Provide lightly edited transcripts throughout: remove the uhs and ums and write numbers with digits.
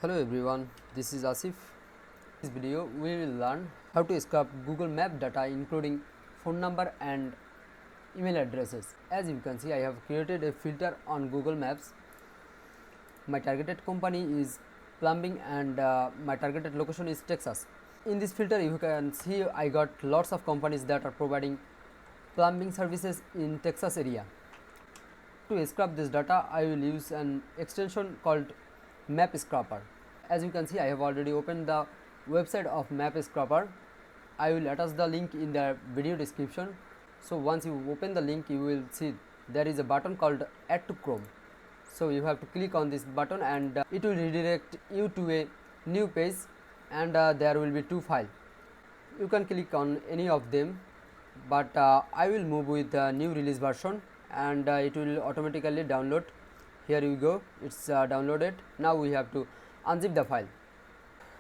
Hello everyone, this is Asif. In this video we will learn how to scrub Google Map data including phone number and email addresses. As you can see, I have created a filter on Google Maps. My targeted company is plumbing and my targeted location is Texas. In this filter you can see I got lots of companies that are providing plumbing services in Texas area. To scrub this data I will use an extension called Map Scrapper. As you can see, I have already opened the website of Map Scrapper. I will attach the link in the video description. So once you open the link, you will see there is a button called Add to Chrome. So you have to click on this button and it will redirect you to a new page, and there will be two files. You can click on any of them, but I will move with the new release version, and it will automatically download. Here you go, it's downloaded. Now we have to unzip the file.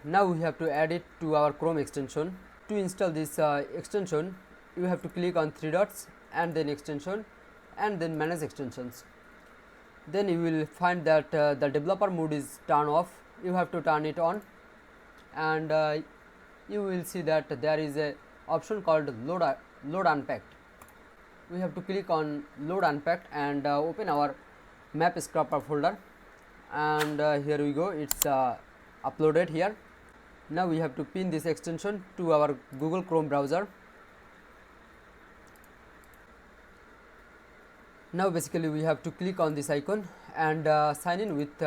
Now we have to add it to our Chrome extension. To install this extension, you have to click on three dots and then extension and then manage extensions. Then you will find that the developer mode is turned off. You have to turn it on, and you will see that there is a option called load unpacked. We have to click on load unpacked and open our Map Scrapper folder, and here we go, it's uploaded here. Now we have to pin this extension to our Google Chrome browser. Now basically we have to click on this icon and sign in with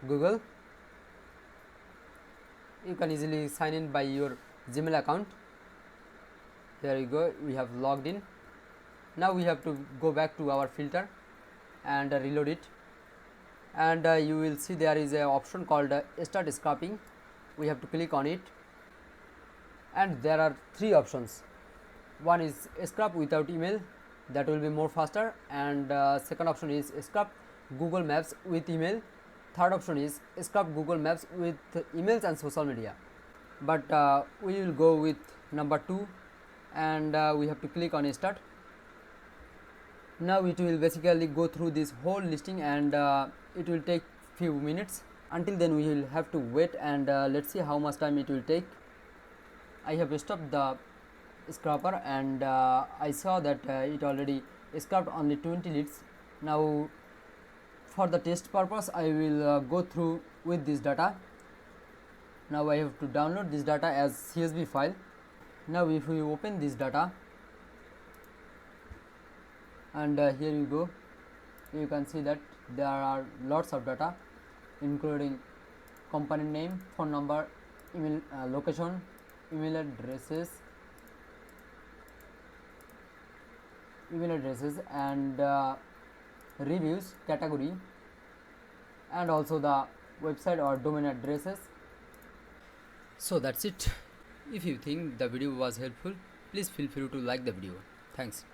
Google. You can easily sign in by your Gmail account. There you go, we have logged in. Now we have to go back to our filter and reload it, and you will see there is a option called start scrapping. We have to click on it, and there are three options. One is scrap without email, that will be more faster, and second option is scrap Google Maps with email. Third option is scrap Google Maps with emails and social media, but we will go with number 2, and we have to click on start. Now it will basically go through this whole listing, and it will take few minutes. Until then we will have to wait, and let's see how much time it will take. I have stopped the scrapper, and I saw that it already scrapped only 20 leads. Now for the test purpose I will go through with this data. Now I have to download this data as CSV file. Now if we open this data, and here you go, you can see that there are lots of data including company name, phone number, email, location, email addresses, and reviews category, and also the website or domain addresses. So that's it. If you think the video was helpful, please feel free to like the video. Thanks.